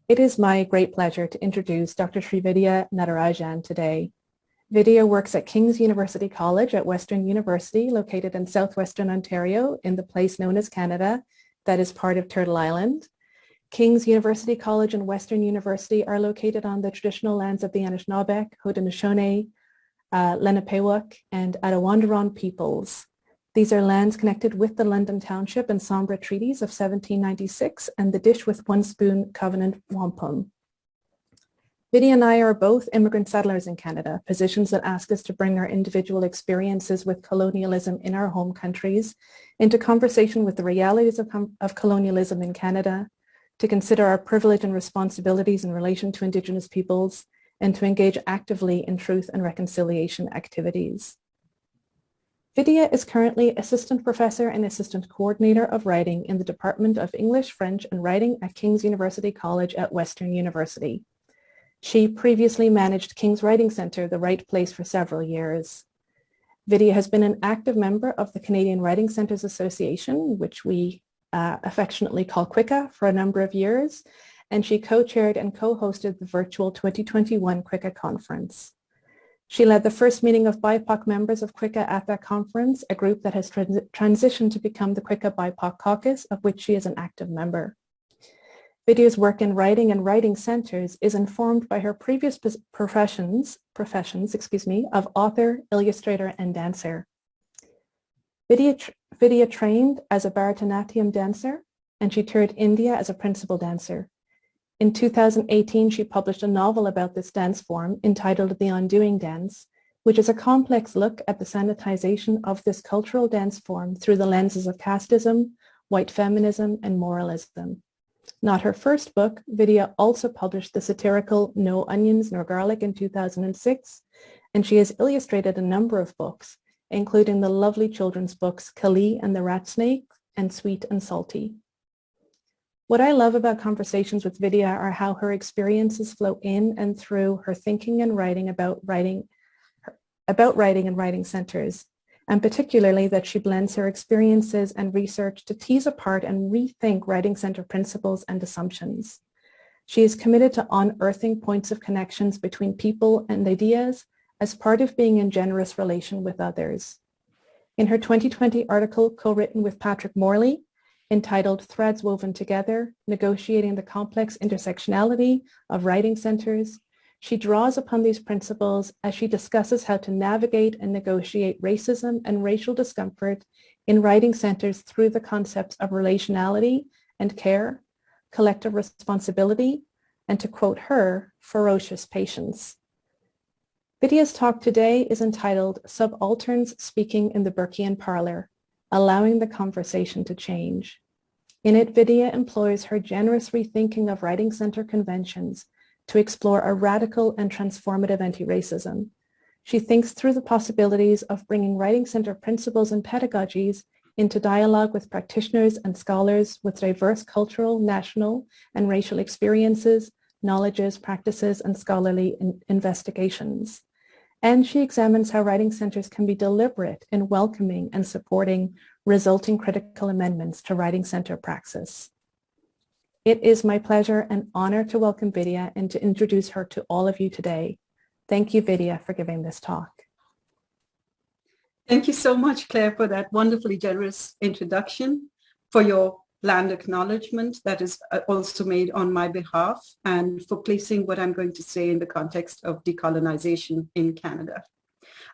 It is my great pleasure to introduce Dr. Sri Vidya Natarajan today. Vidya works at King's University College at Western University, located in southwestern Ontario in the place known as Canada, that is part of Turtle Island. King's University College and Western University are located on the traditional lands of the Anishinaabeg, Haudenosaunee, Lenapehoik, and Attawandaron peoples. These are lands connected with the London Township and Sombra Treaties of 1796 and the Dish with One Spoon Covenant Wampum. Vidya and I are both immigrant settlers in Canada, positions that ask us to bring our individual experiences with colonialism in our home countries into conversation with the realities of colonialism in Canada, to consider our privilege and responsibilities in relation to Indigenous peoples, and to engage actively in truth and reconciliation activities. Vidya is currently Assistant Professor and Assistant Coordinator of Writing in the Department of English, French and Writing at King's University College at Western University. She previously managed King's Writing Centre, The Right Place, for several years. Vidya has been an active member of the Canadian Writing Centres Association, which we affectionately call QWICA, for a number of years, and she co-chaired and co-hosted the virtual 2021 QWICA conference. She led the first meeting of BIPOC members of QWICA at that conference, a group that has transitioned to become the QWICA BIPOC Caucus, of which she is an active member. Vidya's work in writing and writing centers is informed by her previous professions of author, illustrator, and dancer. Vidya trained as a Bharatanatyam dancer, and she toured India as a principal dancer. In 2018, she published a novel about this dance form entitled The Undoing Dance, which is a complex look at the sanitization of this cultural dance form through the lenses of casteism, white feminism, and moralism. Not her first book, Vidya also published the satirical No Onions Nor Garlic in 2006, and she has illustrated a number of books, including the lovely children's books Kali and the Rat Snake and Sweet and Salty. What I love about conversations with Vidya are how her experiences flow in and through her thinking and writing about writing and writing centers, and particularly that she blends her experiences and research to tease apart and rethink writing center principles and assumptions. She is committed to unearthing points of connections between people and ideas as part of being in generous relation with others. In her 2020 article co-written with Patrick Morley, entitled Threads Woven Together, Negotiating the Complex Intersectionality of Writing Centers, she draws upon these principles as she discusses how to navigate and negotiate racism and racial discomfort in writing centers through the concepts of relationality and care, collective responsibility, and to quote her, ferocious patience. Vidya's talk today is entitled Subalterns Speaking in the Burkean Parlour, Allowing the Conversation to Change. In it, Vidya employs her generous rethinking of writing center conventions to explore a radical and transformative anti-racism. She thinks through the possibilities of bringing writing center principles and pedagogies into dialogue with practitioners and scholars with diverse cultural, national, and racial experiences, knowledges, practices, and scholarly investigations. And she examines how writing centers can be deliberate in welcoming and supporting resulting critical amendments to writing center praxis. It is my pleasure and honor to welcome Vidya and to introduce her to all of you today. Thank you, Vidya, for giving this talk. Thank you so much, Claire, for that wonderfully generous introduction, for your land acknowledgement that is also made on my behalf, and for placing what I'm going to say in the context of decolonization in Canada.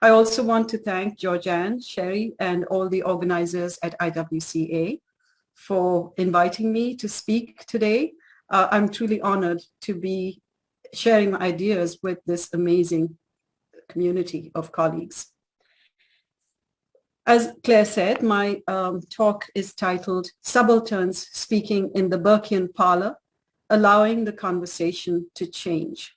I also want to thank Georgianne, Sherry, and all the organizers at IWCA for inviting me to speak today. I'm truly honored to be sharing my ideas with this amazing community of colleagues. As Claire said, my talk is titled Subalterns Speaking in the Burkean Parlour, Allowing the Conversation to Change.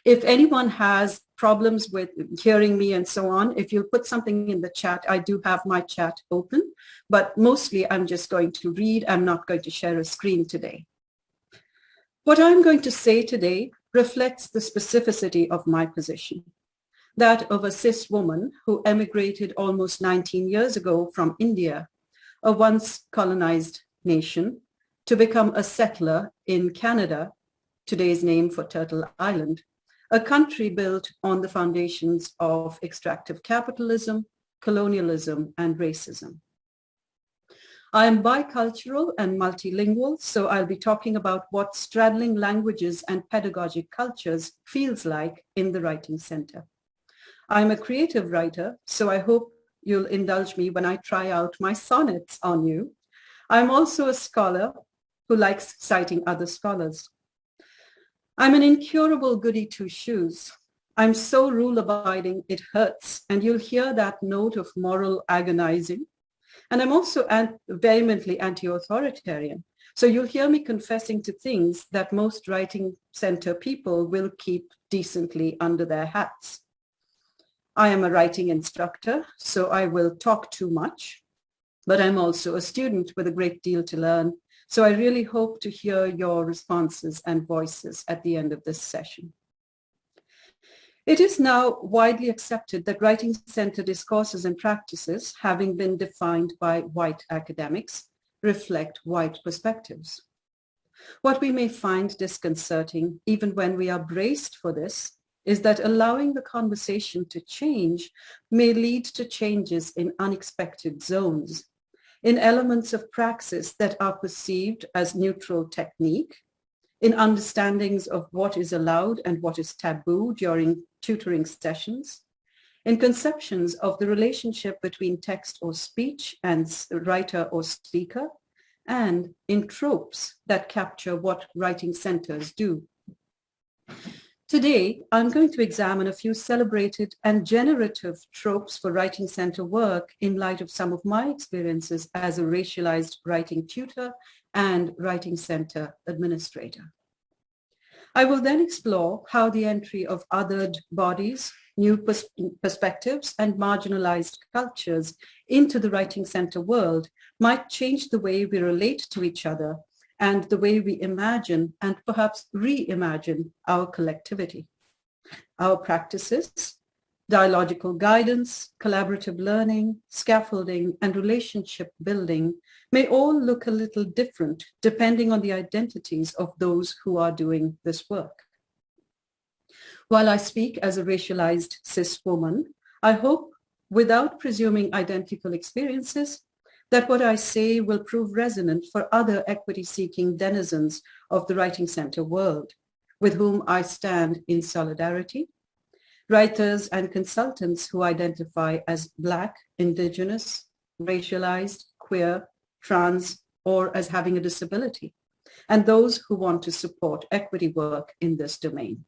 If anyone has problems with hearing me and so on, if you'll put something in the chat, I do have my chat open, but mostly I'm just going to read. I'm not going to share a screen today. What I'm going to say today reflects the specificity of my position, that of a cis woman who emigrated almost 19 years ago from India, a once colonized nation, to become a settler in Canada, today's name for Turtle Island, a country built on the foundations of extractive capitalism, colonialism, and racism. I am bicultural and multilingual, so I'll be talking about what straddling languages and pedagogic cultures feels like in the Writing Center. I'm a creative writer, so I hope you'll indulge me when I try out my sonnets on you. I'm also a scholar who likes citing other scholars. I'm an incurable goody two-shoes. I'm so rule-abiding it hurts, and you'll hear that note of moral agonizing. And I'm also vehemently anti-authoritarian. So you'll hear me confessing to things that most Writing Center people will keep decently under their hats. I am a writing instructor, so I will talk too much, but I'm also a student with a great deal to learn. So I really hope to hear your responses and voices at the end of this session. It is now widely accepted that Writing Center discourses and practices, having been defined by white academics, reflect white perspectives. What we may find disconcerting, even when we are braced for this, is that allowing the conversation to change may lead to changes in unexpected zones, in elements of praxis that are perceived as neutral technique, in understandings of what is allowed and what is taboo during tutoring sessions, in conceptions of the relationship between text or speech and writer or speaker, and in tropes that capture what writing centers do. Today, I'm going to examine a few celebrated and generative tropes for writing center work in light of some of my experiences as a racialized writing tutor and writing center administrator. I will then explore how the entry of othered bodies, new perspectives, and marginalized cultures into the writing center world might change the way we relate to each other and the way we imagine and perhaps reimagine our collectivity. Our practices, dialogical guidance, collaborative learning, scaffolding, and relationship building may all look a little different depending on the identities of those who are doing this work. While I speak as a racialized cis woman, I hope, without presuming identical experiences, that what I say will prove resonant for other equity-seeking denizens of the writing center world, with whom I stand in solidarity, writers and consultants who identify as Black, Indigenous, racialized, queer, trans, or as having a disability, and those who want to support equity work in this domain.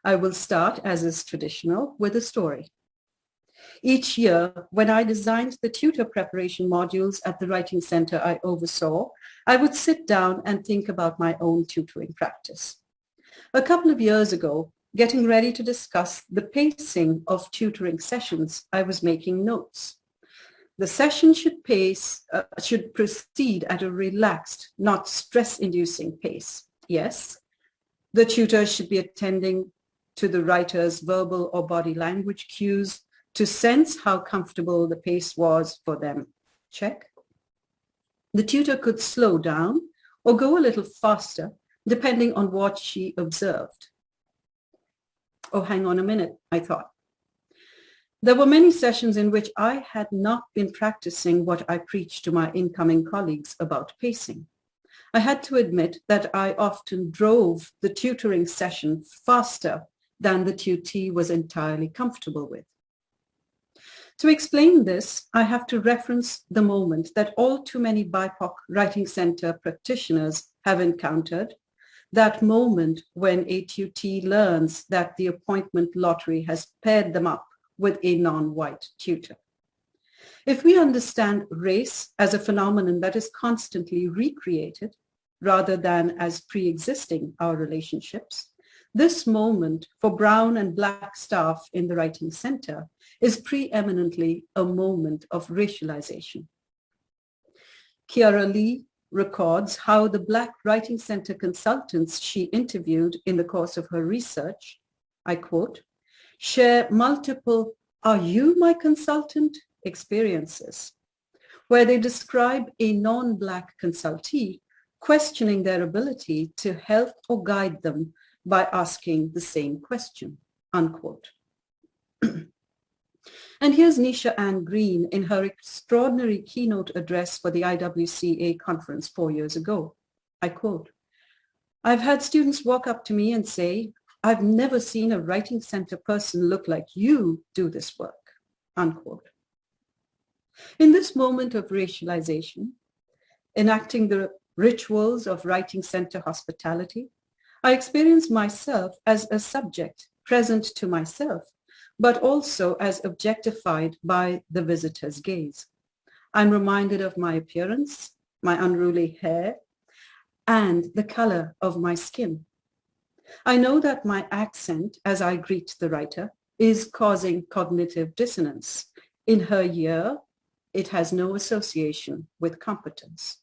I will start, as is traditional, with a story. Each year, when I designed the tutor preparation modules at the writing center I oversaw, I would sit down and think about my own tutoring practice. A couple of years ago, getting ready to discuss the pacing of tutoring sessions, I was making notes. The session should proceed at a relaxed, not stress-inducing pace. Yes, the tutor should be attending to the writer's verbal or body language cues to sense how comfortable the pace was for them. Check. The tutor could slow down or go a little faster, depending on what she observed. Oh, hang on a minute, I thought. There were many sessions in which I had not been practicing what I preached to my incoming colleagues about pacing. I had to admit that I often drove the tutoring session faster than the tutee was entirely comfortable with. To explain this, I have to reference the moment that all too many BIPOC writing center practitioners have encountered, that moment when a tutee learns that the appointment lottery has paired them up with a non-white tutor. If we understand race as a phenomenon that is constantly recreated, rather than as pre-existing our relationships, this moment for brown and Black staff in the writing center is preeminently a moment of racialization. Kiara Lee records how the Black writing center consultants she interviewed in the course of her research, I quote, share multiple "are you my consultant" experiences, where they describe a non-Black consultee questioning their ability to help or guide them by asking the same question, unquote. And here's Nisha Ann Green in her extraordinary keynote address for the IWCA conference 4 years ago. I quote, "I've had students walk up to me and say, 'I've never seen a writing center person look like you do this work,' unquote." In this moment of racialization, enacting the rituals of writing center hospitality, I experience myself as a subject present to myself, but also as objectified by the visitor's gaze. I'm reminded of my appearance, my unruly hair, and the color of my skin. I know that my accent, as I greet the writer, is causing cognitive dissonance. In her ear, it has no association with competence.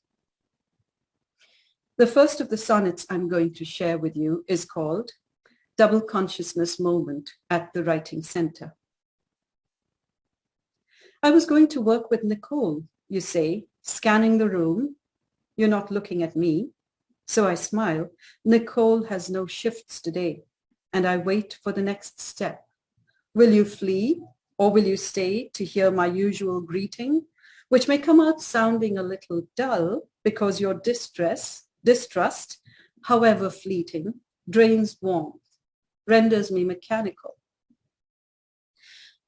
The first of the sonnets I'm going to share with you is called Double Consciousness Moment at the Writing Center. I was going to work with Nicole, you say, scanning the room. You're not looking at me. So I smile. Nicole has no shifts today, and I wait for the next step. Will you flee, or will you stay to hear my usual greeting, which may come out sounding a little dull because your distrust, however fleeting, drains warmth, renders me mechanical.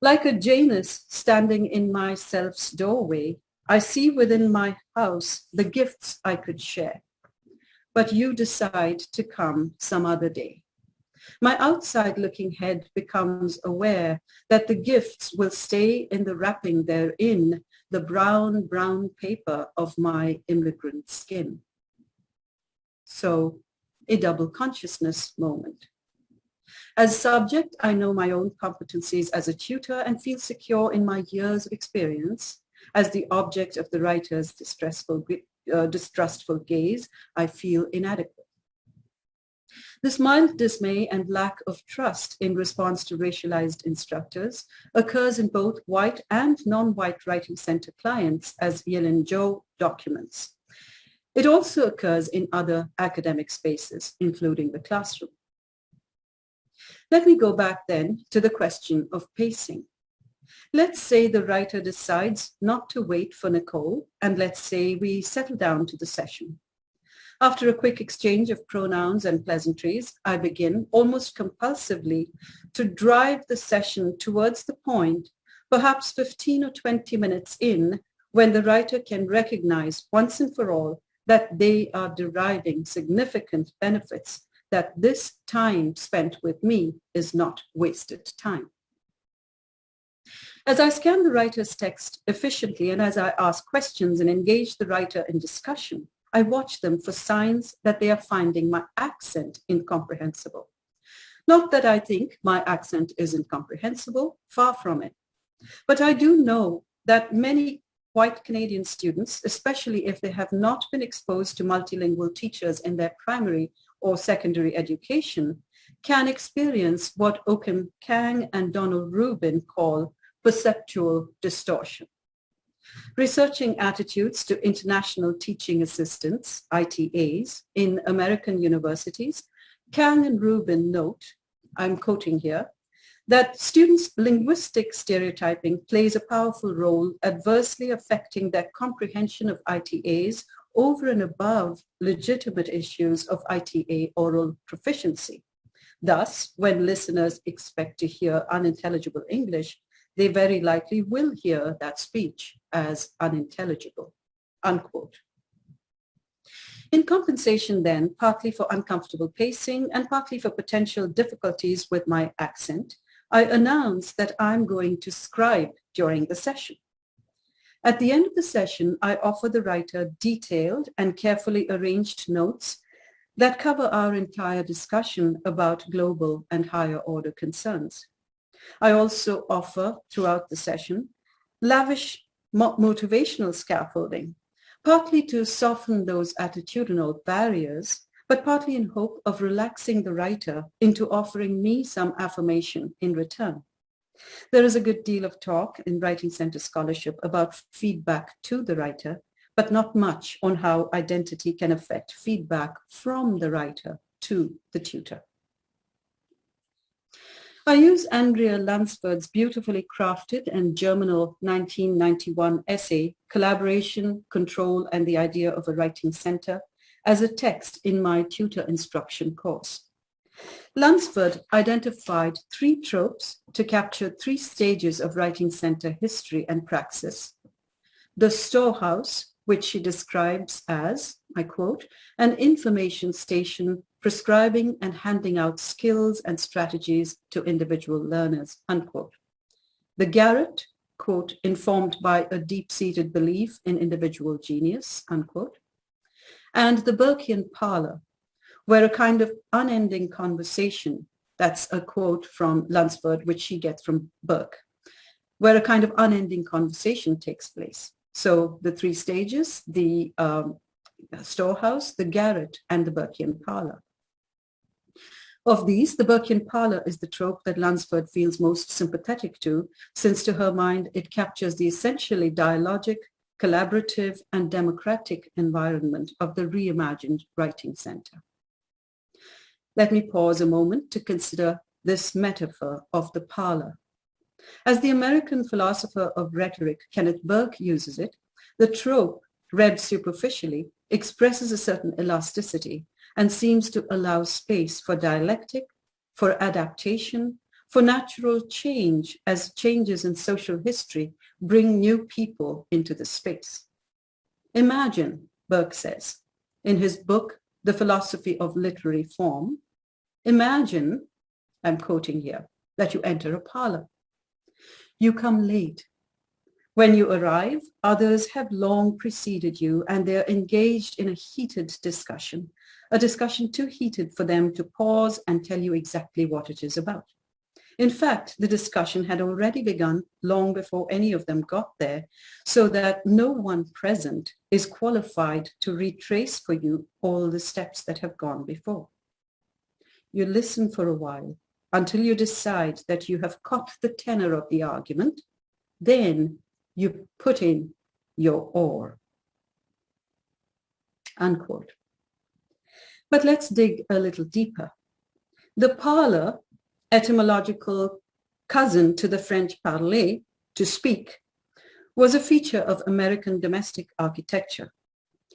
Like a Janus standing in my self's doorway, I see within my house the gifts I could share. But you decide to come some other day. My outside-looking head becomes aware that the gifts will stay in the wrapping therein, the brown paper of my immigrant skin. So, a double consciousness moment. As subject, I know my own competencies as a tutor and feel secure in my years of experience. As the object of the writer's distrustful gaze, I feel inadequate. This mild dismay and lack of trust in response to racialized instructors occurs in both white and non-white writing center clients, as Yelin Zhou documents. It also occurs in other academic spaces, including the classroom. Let me go back then to the question of pacing. Let's say the writer decides not to wait for Nicole, and let's say we settle down to the session. After a quick exchange of pronouns and pleasantries, I begin almost compulsively to drive the session towards the point, perhaps 15 or 20 minutes in, when the writer can recognize once and for all that they are deriving significant benefits, that this time spent with me is not wasted time. As I scan the writer's text efficiently and as I ask questions and engage the writer in discussion, I watch them for signs that they are finding my accent incomprehensible. Not that I think my accent is incomprehensible, far from it. But I do know that many white Canadian students, especially if they have not been exposed to multilingual teachers in their primary or secondary education, can experience what Oakham Kang and Donald Rubin call perceptual distortion. Researching attitudes to international teaching assistants, ITAs, in American universities, Kang and Rubin note, I'm quoting here, that students' linguistic stereotyping plays a powerful role adversely affecting their comprehension of ITAs over and above legitimate issues of ITA oral proficiency. Thus, when listeners expect to hear unintelligible English, they very likely will hear that speech as unintelligible, unquote. In compensation then, partly for uncomfortable pacing and partly for potential difficulties with my accent, I announce that I'm going to scribe during the session. At the end of the session, I offer the writer detailed and carefully arranged notes that cover our entire discussion about global and higher order concerns. I also offer, throughout the session, lavish motivational scaffolding, partly to soften those attitudinal barriers, but partly in hope of relaxing the writer into offering me some affirmation in return. There is a good deal of talk in Writing Center scholarship about feedback to the writer, but not much on how identity can affect feedback from the writer to the tutor. I use Andrea Lunsford's beautifully crafted and germinal 1991 essay, Collaboration, Control, and the Idea of a Writing Center, as a text in my tutor instruction course. Lunsford identified 3 tropes to capture 3 stages of writing center history and praxis. The storehouse, which she describes as, I quote, an information station prescribing and handing out skills and strategies to individual learners, unquote. The garret, quote, informed by a deep-seated belief in individual genius, unquote. And the Burkean parlor, where a kind of unending conversation, that's a quote from Lunsford, which she gets from Burke, where a kind of unending conversation takes place. So the 3 stages, the storehouse, the garret, and the Burkean parlor. Of these, the Burkean parlor is the trope that Lunsford feels most sympathetic to, since to her mind it captures the essentially dialogic, collaborative, and democratic environment of the reimagined writing center. Let me pause a moment to consider this metaphor of the parlor. As the American philosopher of rhetoric Kenneth Burke uses it, the trope, read superficially, expresses a certain elasticity and seems to allow space for dialectic, for adaptation, for natural change as changes in social history bring new people into the space. Imagine, Burke says, in his book, The Philosophy of Literary Form, imagine, I'm quoting here, that you enter a parlor. You come late. When you arrive, others have long preceded you and they're engaged in a heated discussion, a discussion too heated for them to pause and tell you exactly what it is about. In fact, the discussion had already begun long before any of them got there, so that no one present is qualified to retrace for you all the steps that have gone before. You listen for a while until you decide that you have caught the tenor of the argument, then you put in your oar, unquote. But let's dig a little deeper. The parlor, etymological cousin to the French parler, to speak, was a feature of American domestic architecture.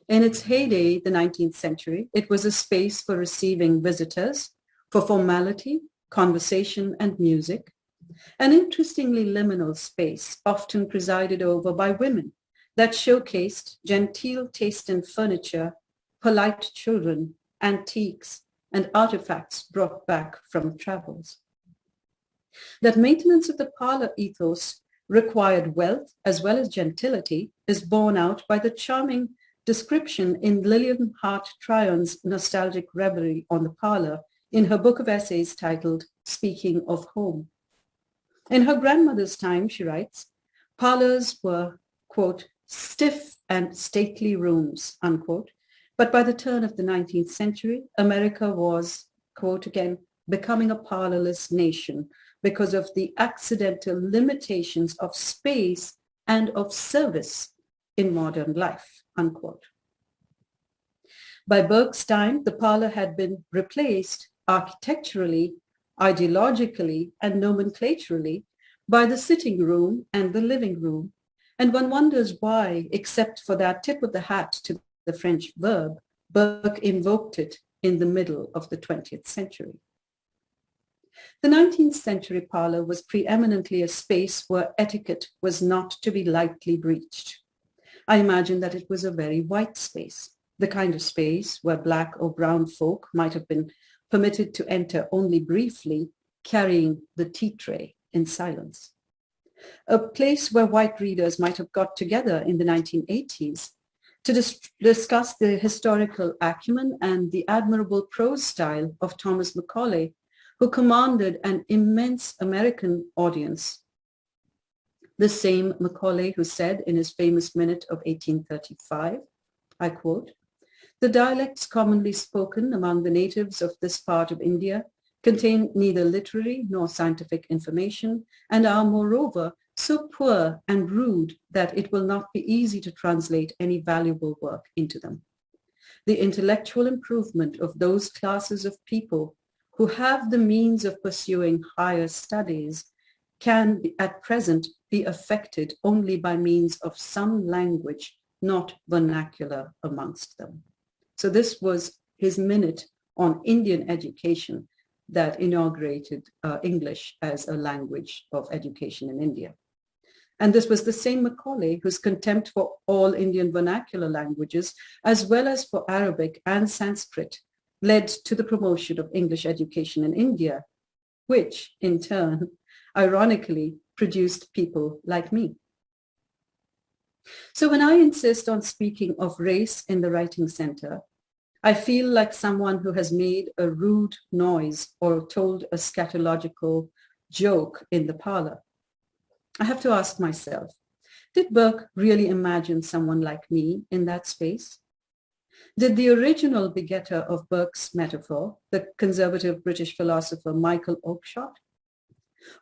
In its heyday, the 19th century, it was a space for receiving visitors, for formality, conversation, and music, an interestingly liminal space often presided over by women that showcased genteel taste in furniture, polite children, antiques, and artifacts brought back from travels. That maintenance of the parlor ethos required wealth as well as gentility is borne out by the charming description in Lillian Hart Tryon's nostalgic reverie on the parlor in her book of essays titled Speaking of Home. In her grandmother's time, she writes, parlors were, quote, stiff and stately rooms, unquote. But by the turn of the 19th century, America was, quote again, becoming a parlorless nation because of the accidental limitations of space and of service in modern life, unquote. By Burke's time, the parlor had been replaced architecturally, ideologically, and nomenclaturally by the sitting room and the living room. And one wonders why, except for that tip of the hat to the French verb, Burke invoked it in the middle of the 20th century. The 19th century parlor was preeminently a space where etiquette was not to be lightly breached. I imagine that it was a very white space, the kind of space where black or brown folk might have been permitted to enter only briefly, carrying the tea tray in silence. A place where white readers might have got together in the 1980s to discuss the historical acumen and the admirable prose style of Thomas Macaulay, who commanded an immense American audience. The same Macaulay who said in his famous minute of 1835, I quote, "The dialects commonly spoken among the natives of this part of India contain neither literary nor scientific information, and are moreover so poor and rude that it will not be easy to translate any valuable work into them. The intellectual improvement of those classes of people who have the means of pursuing higher studies can at present be affected only by means of some language not vernacular amongst them. So this was his minute on Indian education that inaugurated English as a language of education in India. And this was the same Macaulay whose contempt for all Indian vernacular languages, as well as for Arabic and Sanskrit, led to the promotion of English education in India, which in turn, ironically, produced people like me. So when I insist on speaking of race in the writing center, I feel like someone who has made a rude noise or told a scatological joke in the parlor. I have to ask myself, did Burke really imagine someone like me in that space? Did the original begetter of Burke's metaphor, the conservative British philosopher Michael Oakeshott?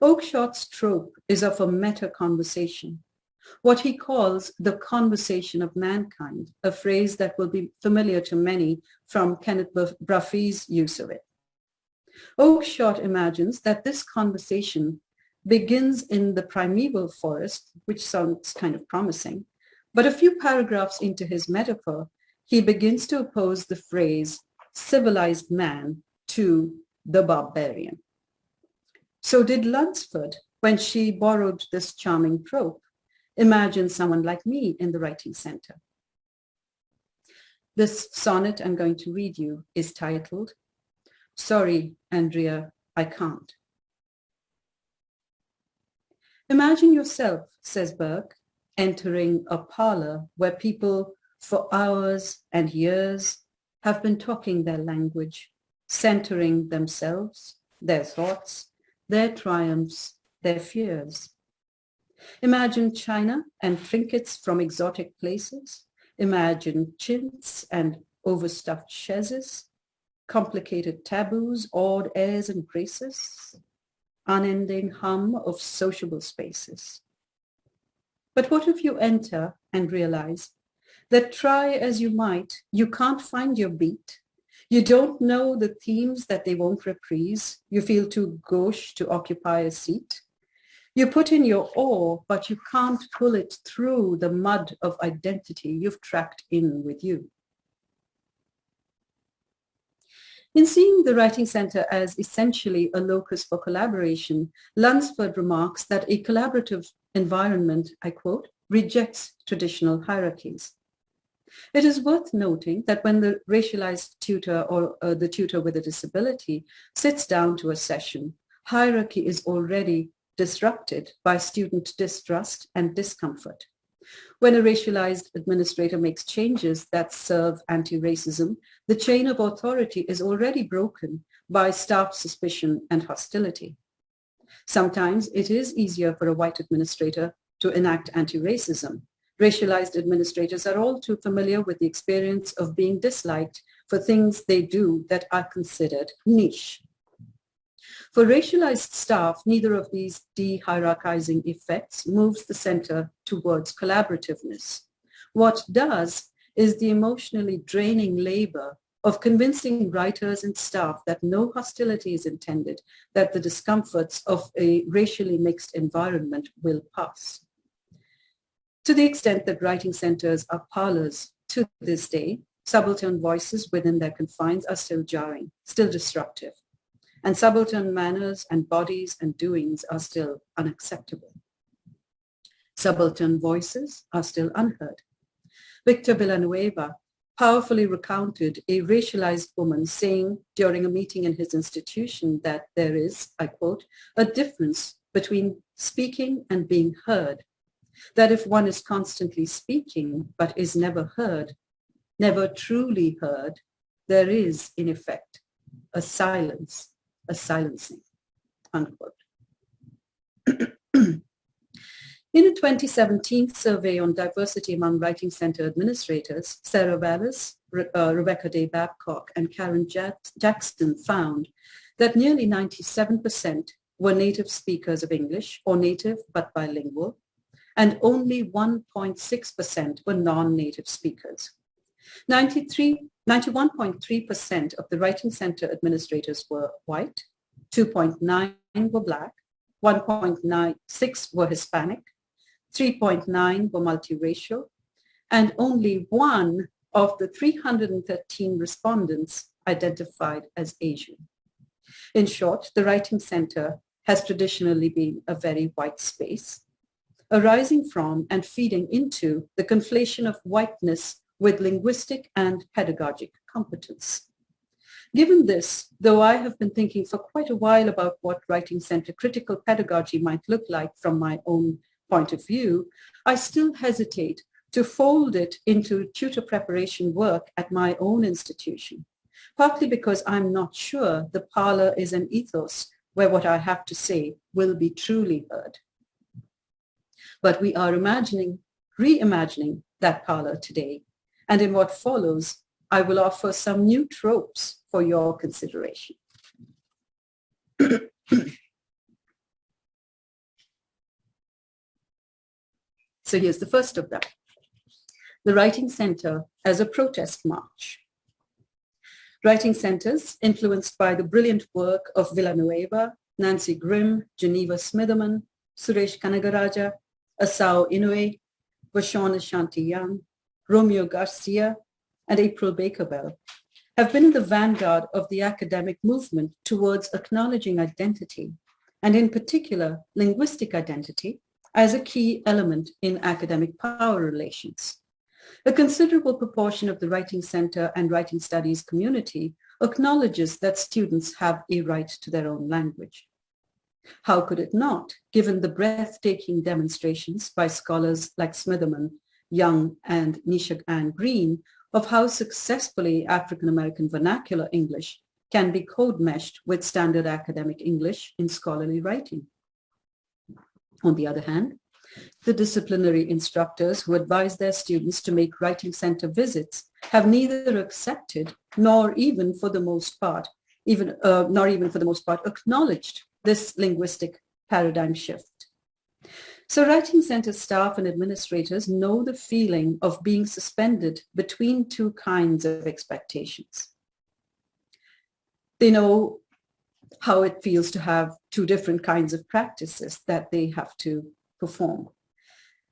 Oakeshott's trope is of a meta-conversation, what he calls the conversation of mankind, a phrase that will be familiar to many from Kenneth Bruffy's use of it. Oakeshott imagines that this conversation begins in the primeval forest, which sounds kind of promising, but a few paragraphs into his metaphor, he begins to oppose the phrase civilized man to the barbarian. So did Lunsford, when she borrowed this charming trope, imagine someone like me in the writing center? This sonnet I'm going to read you is titled, Sorry, Andrea, I Can't. Imagine yourself, says Burke, entering a parlor where people for hours and years have been talking their language, centering themselves, their thoughts, their triumphs, their fears. Imagine china and trinkets from exotic places. Imagine chintz and overstuffed chaises, complicated taboos, odd airs and graces, unending hum of sociable spaces. But what if you enter and realize that try as you might, you can't find your beat? You don't know the themes that they won't reprise. You feel too gauche to occupy a seat. You put in your oar, but you can't pull it through the mud of identity you've tracked in with you. In seeing the writing center as essentially a locus for collaboration, Lunsford remarks that a collaborative environment, I quote, rejects traditional hierarchies. It is worth noting that when the racialized tutor or the tutor with a disability sits down to a session, hierarchy is already disrupted by student distrust and discomfort. When a racialized administrator makes changes that serve anti-racism, the chain of authority is already broken by staff suspicion and hostility. Sometimes it is easier for a white administrator to enact anti-racism. Racialized administrators are all too familiar with the experience of being disliked for things they do that are considered niche. For racialized staff, neither of these de-hierarchizing effects moves the center towards collaborativeness. What does is the emotionally draining labor of convincing writers and staff that no hostility is intended, that the discomforts of a racially mixed environment will pass. To the extent that writing centers are parlors to this day, subaltern voices within their confines are still jarring, still disruptive. And subaltern manners and bodies and doings are still unacceptable. Subaltern voices are still unheard. Victor Villanueva powerfully recounted a racialized woman saying during a meeting in his institution that there is, I quote, a difference between speaking and being heard, that if one is constantly speaking but is never heard, never truly heard, there is, in effect, a silence, a silencing, unquote. In a 2017 survey on diversity among writing center administrators, Sarah Wallace, Rebecca Day Babcock, and Karen Jackson found that nearly 97% were native speakers of English or native but bilingual, and only 1.6% were non-native speakers. 91.3% of the Writing Center administrators were white, 2.9 were black, 1.96 were Hispanic, 3.9 were multiracial, and only one of the 313 respondents identified as Asian. In short, the Writing Center has traditionally been a very white space, arising from and feeding into the conflation of whiteness with linguistic and pedagogic competence. Given this, though I have been thinking for quite a while about what Writing Center critical pedagogy might look like from my own point of view, I still hesitate to fold it into tutor preparation work at my own institution, partly because I'm not sure the Parlour is an ethos where what I have to say will be truly heard. But we are reimagining that Parlour today, and in what follows, I will offer some new tropes for your consideration. So here's the first of them. The Writing Center as a protest march. Writing centers, influenced by the brilliant work of Villanueva, Nancy Grimm, Geneva Smitherman, Suresh Kanagaraja, Asao Inoue, Vashon Ashanti Young, Romeo Garcia, and April Baker-Bell, have been in the vanguard of the academic movement towards acknowledging identity, and in particular, linguistic identity, as a key element in academic power relations. A considerable proportion of the Writing Center and Writing Studies community acknowledges that students have a right to their own language. How could it not, given the breathtaking demonstrations by scholars like Smitherman, Young, and Nishak Ann Green of how successfully African-American vernacular English can be code-meshed with standard academic English in scholarly writing? On the other hand, the disciplinary instructors who advise their students to make Writing Center visits have neither accepted nor even for the most part acknowledged this linguistic paradigm shift. So Writing Center staff and administrators know the feeling of being suspended between two kinds of expectations. They know how it feels to have two different kinds of practices that they have to perform.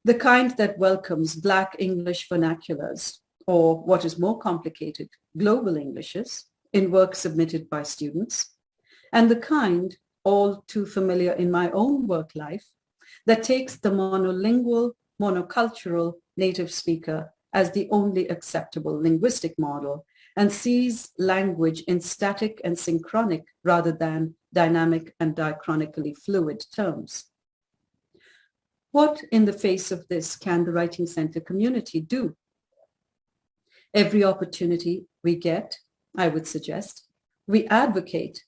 The kind that welcomes Black English vernaculars, or what is more complicated, global Englishes, in work submitted by students, and the kind, all too familiar in my own work life, that takes the monolingual, monocultural native speaker as the only acceptable linguistic model and sees language in static and synchronic rather than dynamic and diachronically fluid terms. What in the face of this can the Writing Center community do? Every opportunity we get, I would suggest, we advocate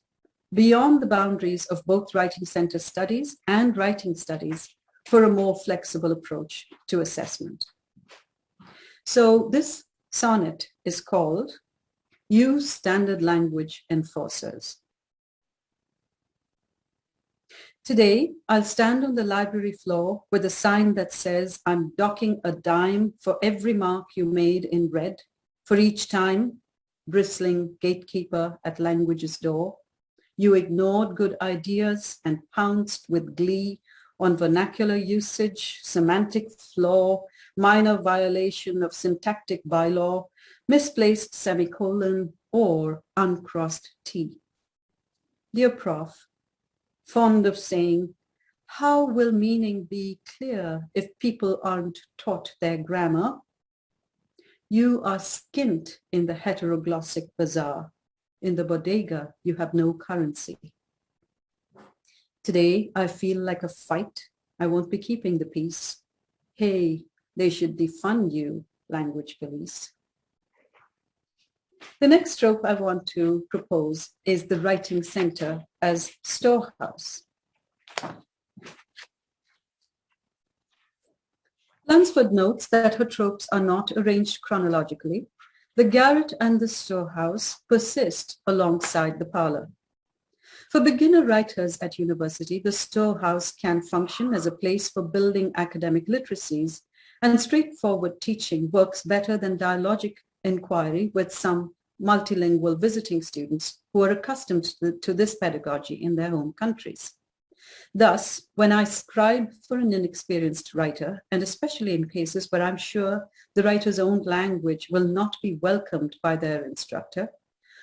beyond the boundaries of both Writing Center studies and writing studies for a more flexible approach to assessment. So this sonnet is called Use Standard Language Enforcers. Today, I'll stand on the library floor with a sign that says, I'm docking a dime for every mark you made in red, for each time, bristling gatekeeper at language's door, you ignored good ideas and pounced with glee on vernacular usage, semantic flaw, minor violation of syntactic bylaw, misplaced semicolon, or uncrossed T. Dear Prof, fond of saying, how will meaning be clear if people aren't taught their grammar? You are skint in the heteroglossic bazaar. In the bodega, you have no currency. Today, I feel like a fight. I won't be keeping the peace. Hey, they should defund you, language police. The next trope I want to propose is the Writing Center as storehouse. Lunsford notes that her tropes are not arranged chronologically. The garret and the storehouse persist alongside the parlor. For beginner writers at university, the storehouse can function as a place for building academic literacies, and straightforward teaching works better than dialogic inquiry with some multilingual visiting students who are accustomed to this pedagogy in their home countries. Thus, when I scribe for an inexperienced writer, and especially in cases where I'm sure the writer's own language will not be welcomed by their instructor,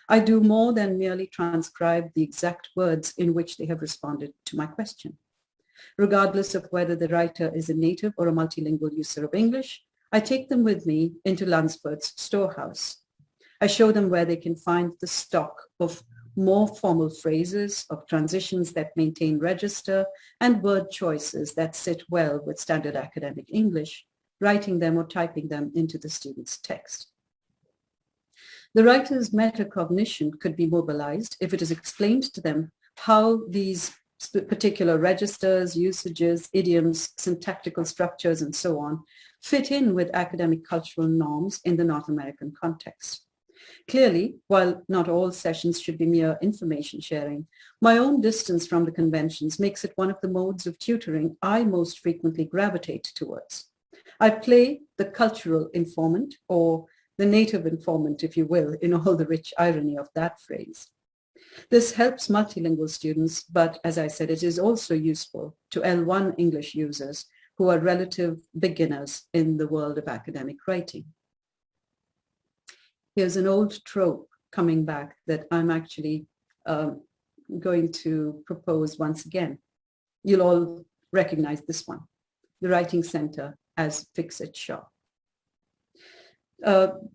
I do more than merely transcribe the exact words in which they have responded to my question. Regardless of whether the writer is a native or a multilingual user of English, I take them with me into Lunsford's storehouse. I show them where they can find the stock of more formal phrases, of transitions that maintain register, and word choices that sit well with standard academic English, writing them or typing them into the student's text. The writer's metacognition could be mobilized if it is explained to them how these particular registers, usages, idioms, syntactical structures, and so on fit in with academic cultural norms in the North American context. Clearly, while not all sessions should be mere information sharing, my own distance from the conventions makes it one of the modes of tutoring I most frequently gravitate towards. I play the cultural informant, or the native informant, if you will, in all the rich irony of that phrase. This helps multilingual students, but as I said, it is also useful to L1 English users who are relative beginners in the world of academic writing. Here's an old trope coming back that I'm actually going to propose once again. You'll all recognize this one, the Writing Center as fix-it shop.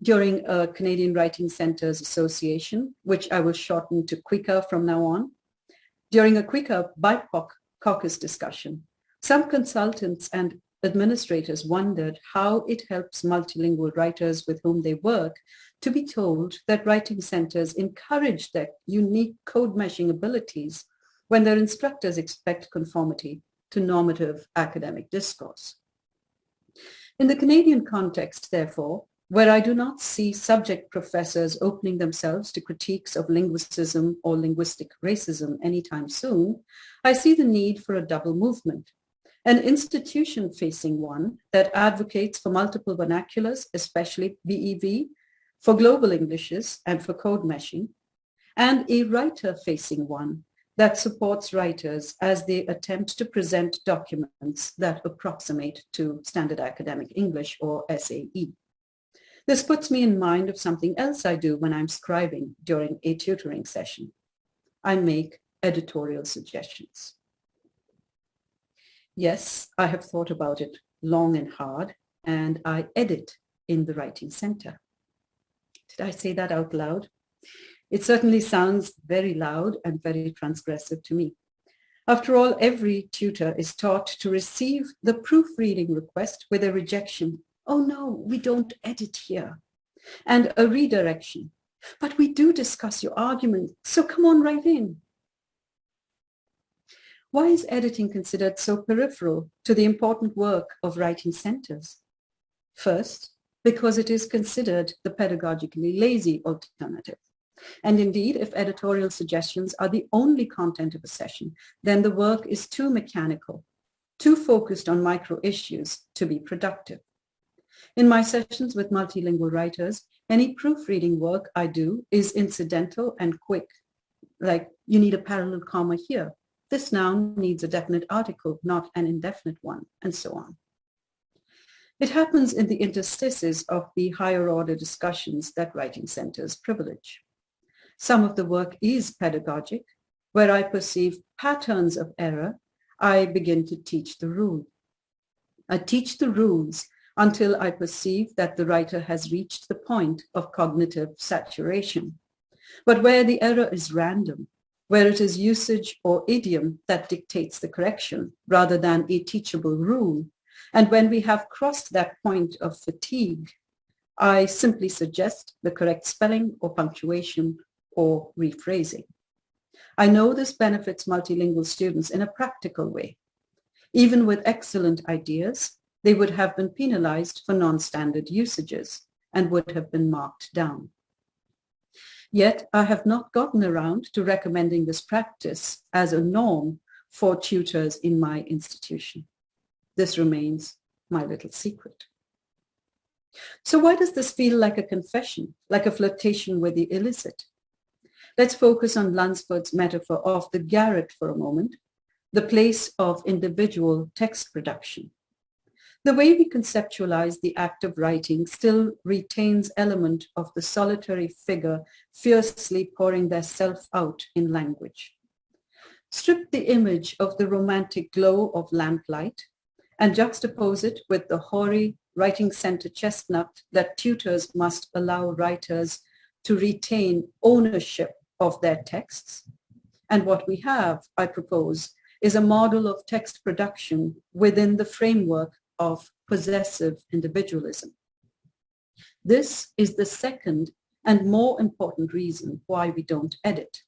During a Canadian Writing Centers Association, which I will shorten to QWICA from now on, during a QWICA BIPOC caucus discussion, some consultants and administrators wondered how it helps multilingual writers with whom they work to be told that writing centers encourage their unique code meshing abilities when their instructors expect conformity to normative academic discourse. In the Canadian context, therefore, where I do not see subject professors opening themselves to critiques of linguicism or linguistic racism anytime soon, I see the need for a double movement. An institution-facing one that advocates for multiple vernaculars, especially BEV, for global Englishes and for code meshing, and a writer-facing one that supports writers as they attempt to present documents that approximate to standard academic English or SAE. This puts me in mind of something else I do when I'm scribing during a tutoring session. I make editorial suggestions. Yes, I have thought about it long and hard, and I edit in the Writing Center. Did I say that out loud? It certainly sounds very loud and very transgressive to me. After all, every tutor is taught to receive the proofreading request with a rejection. Oh no, we don't edit here. And a redirection. But we do discuss your argument, so come on right in. Why is editing considered so peripheral to the important work of writing centers? First, because it is considered the pedagogically lazy alternative. And indeed, if editorial suggestions are the only content of a session, then the work is too mechanical, too focused on micro issues to be productive. In my sessions with multilingual writers, any proofreading work I do is incidental and quick, like you need a parallel comma here. This noun needs a definite article, not an indefinite one, and so on. It happens in the interstices of the higher order discussions that writing centers privilege. Some of the work is pedagogic. Where I perceive patterns of error, I begin to teach the rule. I teach the rules until I perceive that the writer has reached the point of cognitive saturation. But where the error is random, where it is usage or idiom that dictates the correction rather than a teachable rule, and when we have crossed that point of fatigue, I simply suggest the correct spelling or punctuation or rephrasing. I know this benefits multilingual students in a practical way. Even with excellent ideas, they would have been penalized for non-standard usages and would have been marked down. Yet I have not gotten around to recommending this practice as a norm for tutors in my institution. This remains my little secret. So why does this feel like a confession, like a flirtation with the illicit? Let's focus on Lunsford's metaphor of the garret for a moment, the place of individual text production. The way we conceptualize the act of writing still retains element of the solitary figure fiercely pouring their self out in language. Strip the image of the romantic glow of lamplight and juxtapose it with the hoary writing center chestnut that tutors must allow writers to retain ownership of their texts. And what we have, I propose, is a model of text production within the framework of possessive individualism. This is the second and more important reason why we don't edit.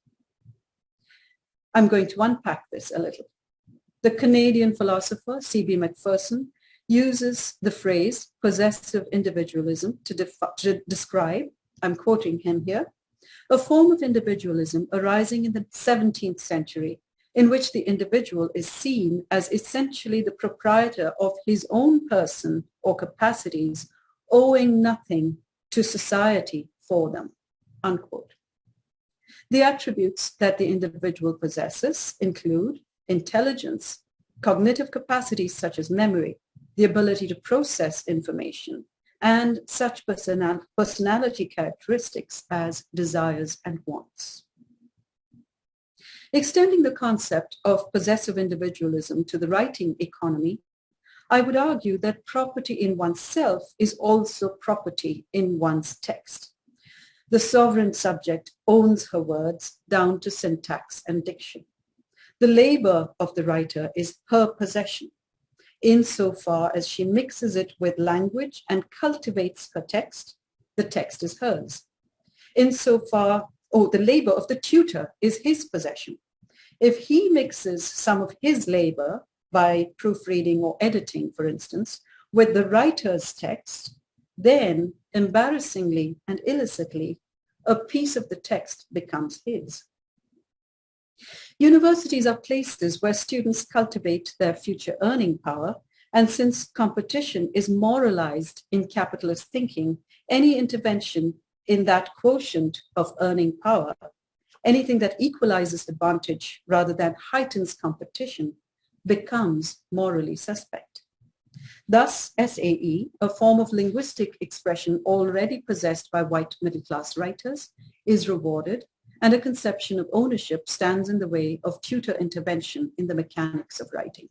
I'm going to unpack this a little. The Canadian philosopher C.B. Macpherson uses the phrase possessive individualism to describe, I'm quoting him here, a form of individualism arising in the 17th century in which the individual is seen as essentially the proprietor of his own person or capacities, owing nothing to society for them, unquote. The attributes that the individual possesses include intelligence, cognitive capacities such as memory, the ability to process information, and such personality characteristics as desires and wants. Extending the concept of possessive individualism to the writing economy, I would argue that property in oneself is also property in one's text. The sovereign subject owns her words down to syntax and diction. The labor of the writer is her possession, insofar as she mixes it with language and cultivates her text, the text is hers. Insofar, the labor of the tutor is his possession. If he mixes some of his labor by proofreading or editing, for instance, with the writer's text, then embarrassingly and illicitly, a piece of the text becomes his. Universities are places where students cultivate their future earning power, and since competition is moralized in capitalist thinking, any intervention in that quotient of earning power, anything that equalizes advantage rather than heightens competition, becomes morally suspect. Thus, SAE, a form of linguistic expression already possessed by white middle-class writers, is rewarded, and a conception of ownership stands in the way of tutor intervention in the mechanics of writing.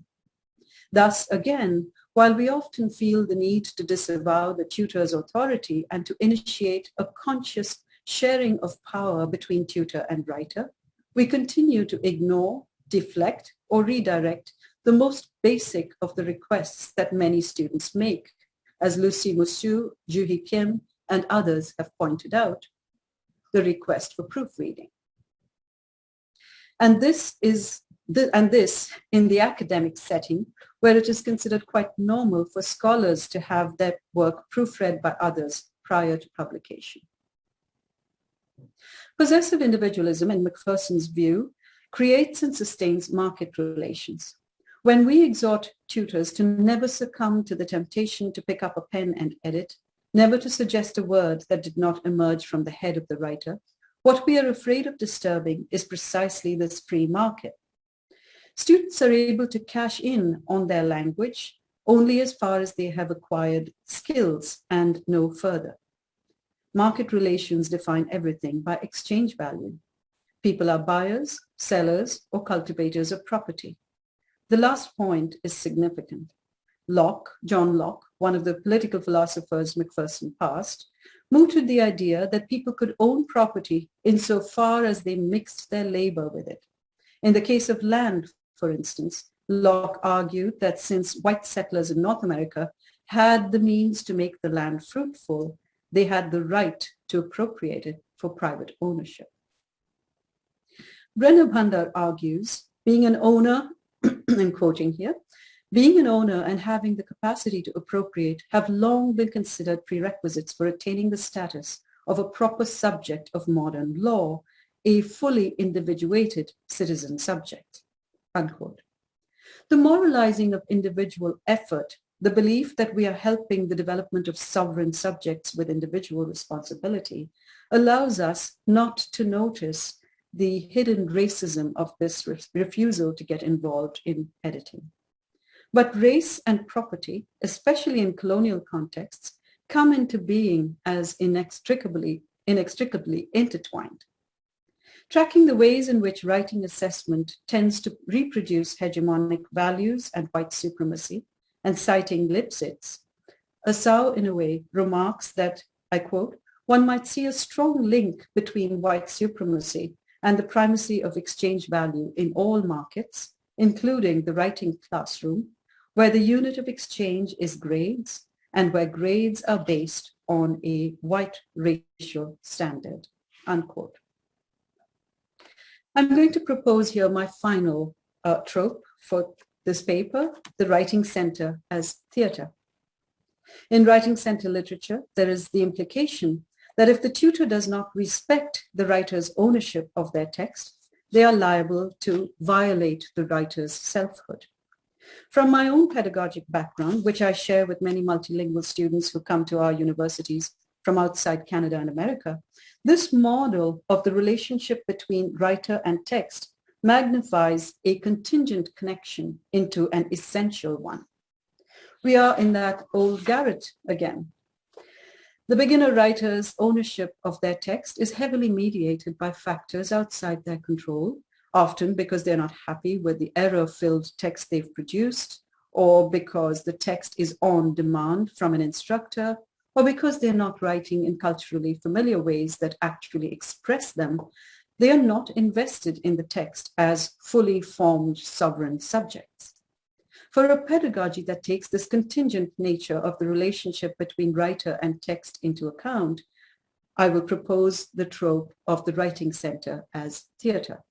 Thus, again, while we often feel the need to disavow the tutor's authority and to initiate a conscious sharing of power between tutor and writer, we continue to ignore, deflect, or redirect the most basic of the requests that many students make, as Lucy Musu, Juhi Kim, and others have pointed out, the request for proofreading. And this in the academic setting, where it is considered quite normal for scholars to have their work proofread by others prior to publication. Possessive individualism, in Macpherson's view, creates and sustains market relations. When we exhort tutors to never succumb to the temptation to pick up a pen and edit, never to suggest a word that did not emerge from the head of the writer, what we are afraid of disturbing is precisely this free market. Students are able to cash in on their language only as far as they have acquired skills and no further. Market relations define everything by exchange value. People are buyers, sellers, or cultivators of property. The last point is significant. John Locke, one of the political philosophers Macpherson passed, mooted the idea that people could own property insofar as they mixed their labor with it. In the case of land, for instance, Locke argued that since white settlers in North America had the means to make the land fruitful, they had the right to appropriate it for private ownership. Brenner Bhandar argues, being an owner, I'm quoting here, being an owner and having the capacity to appropriate have long been considered prerequisites for attaining the status of a proper subject of modern law, a fully individuated citizen subject, unquote. The moralizing of individual effort, the belief that we are helping the development of sovereign subjects with individual responsibility, allows us not to notice the hidden racism of this refusal to get involved in editing. But race and property, especially in colonial contexts, come into being as inextricably intertwined. Tracking the ways in which writing assessment tends to reproduce hegemonic values and white supremacy, and citing Lipsitz, Asau, in a way, remarks that, I quote, one might see a strong link between white supremacy and the primacy of exchange value in all markets, including the writing classroom, where the unit of exchange is grades and where grades are based on a white racial standard, unquote. I'm going to propose here my final trope for this paper, the writing center as theater. In writing center literature, there is the implication that if the tutor does not respect the writer's ownership of their text, they are liable to violate the writer's selfhood. From my own pedagogic background, which I share with many multilingual students who come to our universities from outside Canada and America, this model of the relationship between writer and text magnifies a contingent connection into an essential one. We are in that old garret again. The beginner writer's ownership of their text is heavily mediated by factors outside their control, often because they're not happy with the error-filled text they've produced, or because the text is on demand from an instructor, or because they're not writing in culturally familiar ways that actually express them. They are not invested in the text as fully formed sovereign subjects. For a pedagogy that takes this contingent nature of the relationship between writer and text into account, I will propose the trope of the writing center as theater.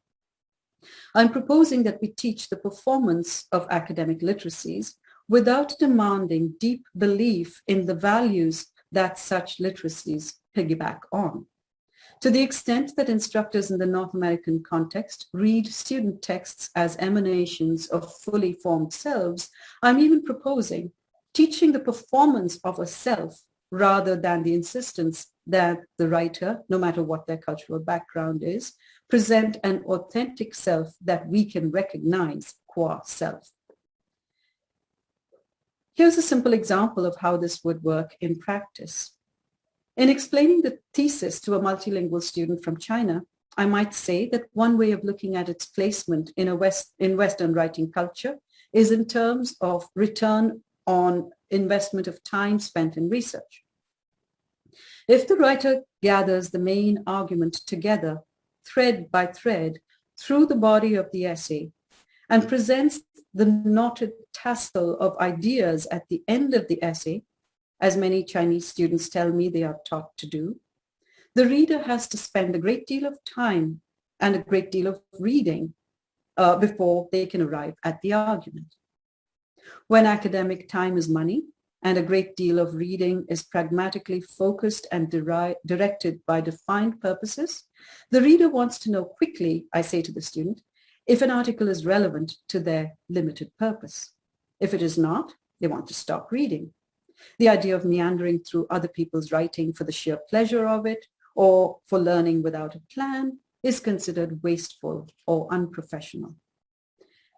I'm proposing that we teach the performance of academic literacies without demanding deep belief in the values that such literacies piggyback on. To the extent that instructors in the North American context read student texts as emanations of fully formed selves, I'm even proposing teaching the performance of a self rather than the insistence that the writer, no matter what their cultural background is, present an authentic self that we can recognize qua self. Here's a simple example of how this would work in practice. In explaining the thesis to a multilingual student from China, I might say that one way of looking at its placement in Western writing culture is in terms of return on investment of time spent in research. If the writer gathers the main argument together, thread by thread, through the body of the essay, and presents the knotted tassel of ideas at the end of the essay, as many Chinese students tell me they are taught to do, the reader has to spend a great deal of time and a great deal of reading before they can arrive at the argument. When academic time is money and a great deal of reading is pragmatically focused and directed by defined purposes, the reader wants to know quickly, I say to the student, if an article is relevant to their limited purpose. If it is not, they want to stop reading. The idea of meandering through other people's writing for the sheer pleasure of it or for learning without a plan is considered wasteful or unprofessional.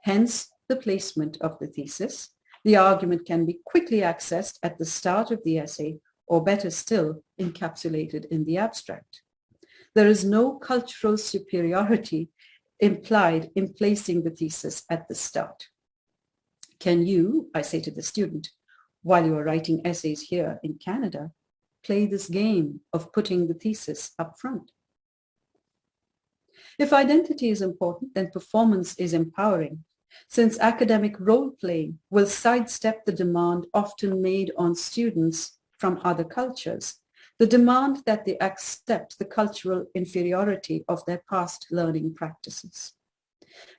Hence, the placement of the thesis. The argument can be quickly accessed at the start of the essay, or better still, encapsulated in the abstract. There is no cultural superiority implied in placing the thesis at the start. Can you, I say to the student, while you are writing essays here in Canada, play this game of putting the thesis up front? If identity is important, then performance is empowering, since academic role-playing will sidestep the demand often made on students from other cultures, the demand that they accept the cultural inferiority of their past learning practices.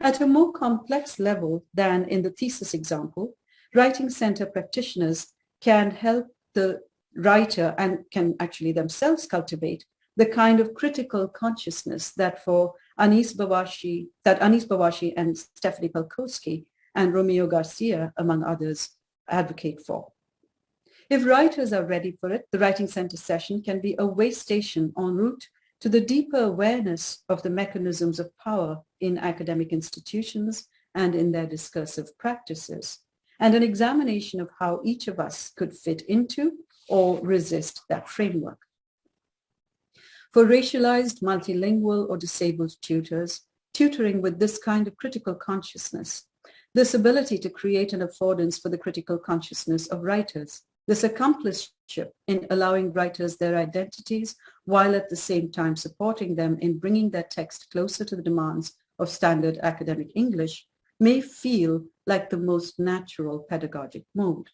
At a more complex level than in the thesis example, writing center practitioners can help the writer and can actually themselves cultivate the kind of critical consciousness that Anis Bawashi and Stephanie Pelkowski and Romeo Garcia, among others, advocate for. If writers are ready for it, the Writing Center session can be a way station en route to the deeper awareness of the mechanisms of power in academic institutions and in their discursive practices, and an examination of how each of us could fit into or resist that framework. For racialized, multilingual, or disabled tutors, tutoring with this kind of critical consciousness, this ability to create an affordance for the critical consciousness of writers, this accompliceship in allowing writers their identities while at the same time supporting them in bringing their text closer to the demands of standard academic English may feel like the most natural pedagogic mode.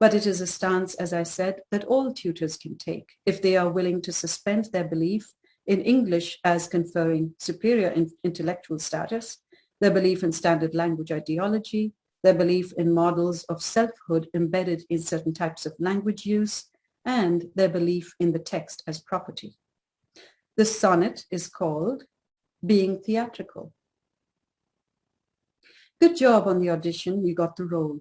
But it is a stance, as I said, that all tutors can take if they are willing to suspend their belief in English as conferring superior intellectual status, their belief in standard language ideology, their belief in models of selfhood embedded in certain types of language use, and their belief in the text as property. The sonnet is called Being Theatrical. Good job on the audition, you got the role.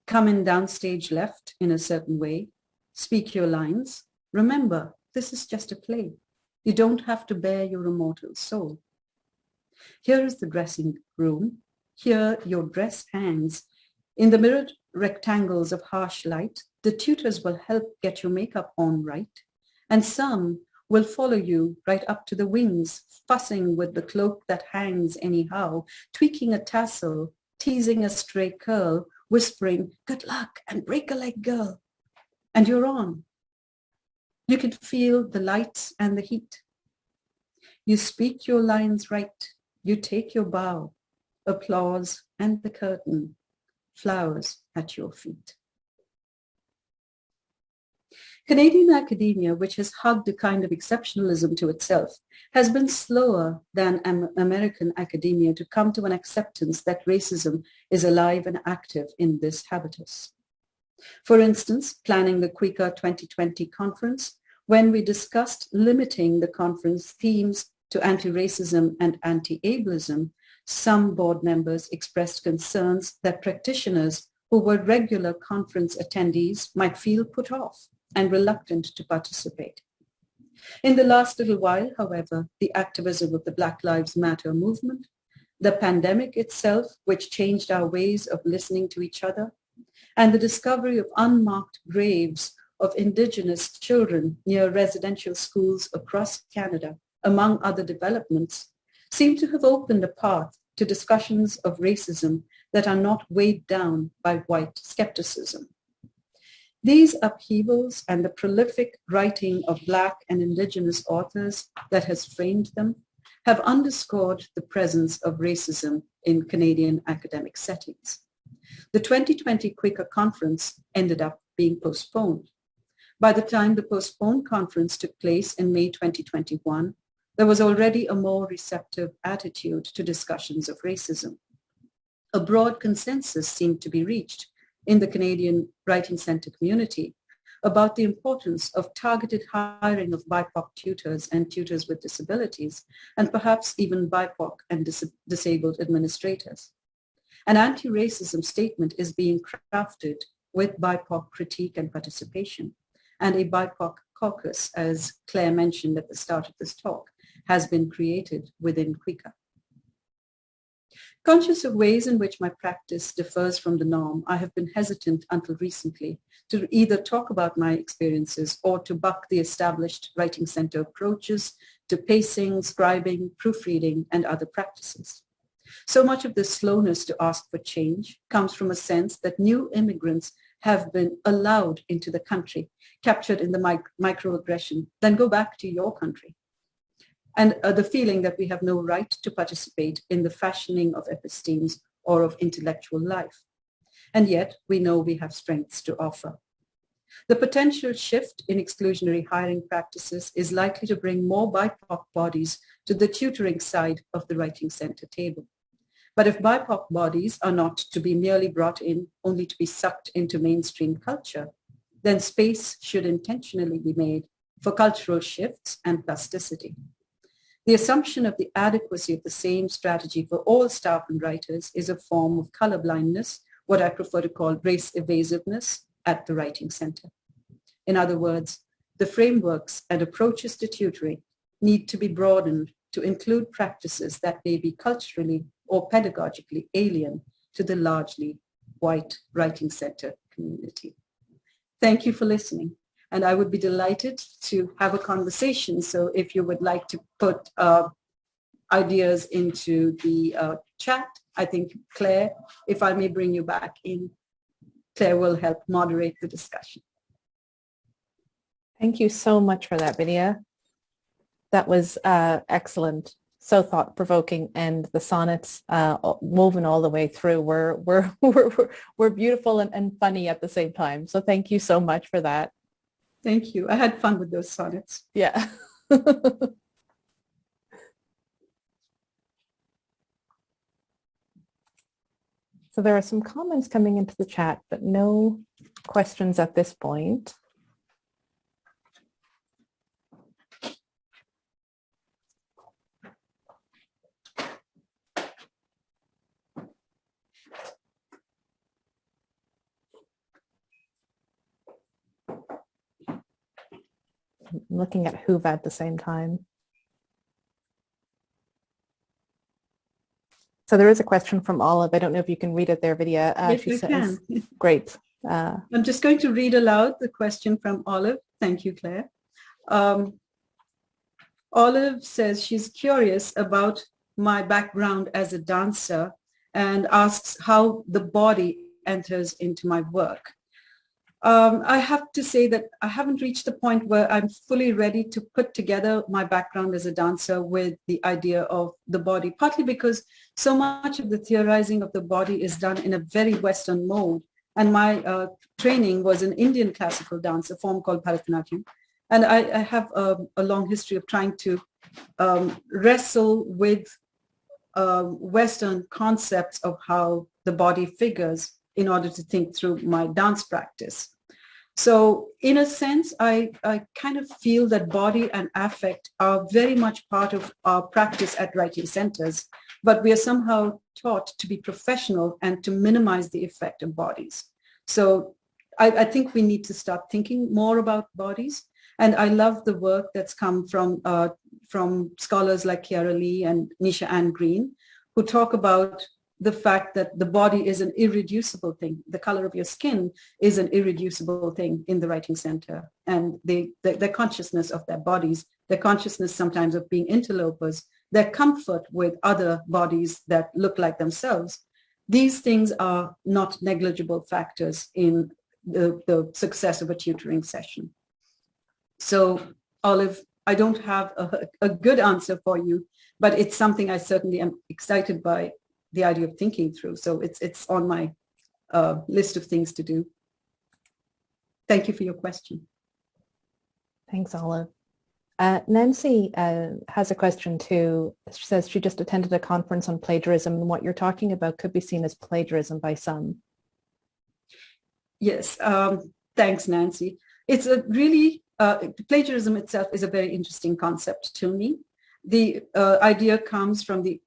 Come in downstage left in a certain way, speak your lines. Remember, this is just a play. You don't have to bear your immortal soul. Here is the dressing room. Here your dress hangs. In the mirrored rectangles of harsh light, the tutors will help get your makeup on right, and some will follow you right up to the wings, fussing with the cloak that hangs anyhow, tweaking a tassel, teasing a stray curl, whispering, good luck and break a leg, girl. And you're on. You can feel the lights and the heat. You speak your lines right. You take your bow, applause and the curtain, flowers at your feet. Canadian academia, which has hugged a kind of exceptionalism to itself, has been slower than American academia to come to an acceptance that racism is alive and active in this habitus. For instance, planning the IWCA 2020 conference, when we discussed limiting the conference themes to anti-racism and anti-ableism, some board members expressed concerns that practitioners who were regular conference attendees might feel put off and reluctant to participate. In the last little while, however, the activism of the Black Lives Matter movement, the pandemic itself, which changed our ways of listening to each other, and the discovery of unmarked graves of Indigenous children near residential schools across Canada, among other developments, seem to have opened a path to discussions of racism that are not weighed down by white skepticism. These upheavals and the prolific writing of Black and Indigenous authors that has framed them have underscored the presence of racism in Canadian academic settings. The 2020 IWCA conference ended up being postponed. By the time the postponed conference took place in May 2021, there was already a more receptive attitude to discussions of racism. A broad consensus seemed to be reached in the Canadian Writing Center community about the importance of targeted hiring of BIPOC tutors and tutors with disabilities, and perhaps even BIPOC and disabled administrators. An anti-racism statement is being crafted with BIPOC critique and participation, and a BIPOC caucus, as Claire mentioned at the start of this talk, has been created within IWCA. Conscious of ways in which my practice differs from the norm, I have been hesitant until recently to either talk about my experiences or to buck the established writing center approaches to pacing, scribing, proofreading, and other practices. So much of this slowness to ask for change comes from a sense that new immigrants have been allowed into the country, captured in the microaggression, then go back to your country. And the feeling that we have no right to participate in the fashioning of epistemes or of intellectual life. And yet we know we have strengths to offer. The potential shift in exclusionary hiring practices is likely to bring more BIPOC bodies to the tutoring side of the Writing Center table. But if BIPOC bodies are not to be merely brought in only to be sucked into mainstream culture, then space should intentionally be made for cultural shifts and plasticity. The assumption of the adequacy of the same strategy for all staff and writers is a form of colorblindness, what I prefer to call race evasiveness at the writing center. In other words, the frameworks and approaches to tutoring need to be broadened to include practices that may be culturally or pedagogically alien to the largely white writing center community. Thank you for listening. And I would be delighted to have a conversation. So if you would like to put ideas into the chat, I think Claire, if I may bring you back in, Claire will help moderate the discussion. Thank you so much for that, Vidya. That was excellent, so thought-provoking, and the sonnets woven all the way through were beautiful and funny at the same time. So thank you so much for that. Thank you. I had fun with those sonnets. Yeah. So there are some comments coming into the chat, but no questions at this point. I'm looking at Hoover at the same time. So there is a question from Olive. I don't know if you can read it there, Vidya. Yes, she I says, can. Great. I'm just going to read aloud the question from Olive. Thank you, Claire. Olive says she's curious about my background as a dancer and asks how the body enters into my work. I have to say that I haven't reached the point where I'm fully ready to put together my background as a dancer with the idea of the body, partly because so much of the theorizing of the body is done in a very Western mode. And my training was in Indian classical dance, a form called Bharatanatyam. And I have a long history of trying to wrestle with Western concepts of how the body figures in order to think through my dance practice. So in a sense, I kind of feel that body and affect are very much part of our practice at writing centers, but we are somehow taught to be professional and to minimize the effect of bodies. So I think we need to start thinking more about bodies. And I love the work that's come from scholars like Chiara Lee and Nisha Ann Green, who talk about the fact that the body is an irreducible thing. The color of your skin is an irreducible thing in the writing center. And their consciousness of their bodies, their consciousness sometimes of being interlopers, their comfort with other bodies that look like themselves, these things are not negligible factors in the success of a tutoring session. So, Olive, I don't have a good answer for you, but it's something I certainly am excited by the idea of thinking through. So it's on my list of things to do. Thank you for your question. Thanks, Olive. Nancy has a question too. She says she just attended a conference on plagiarism, and what you're talking about could be seen as plagiarism by some. Yes, thanks, Nancy. It's a really, plagiarism itself is a very interesting concept to me. The idea comes from the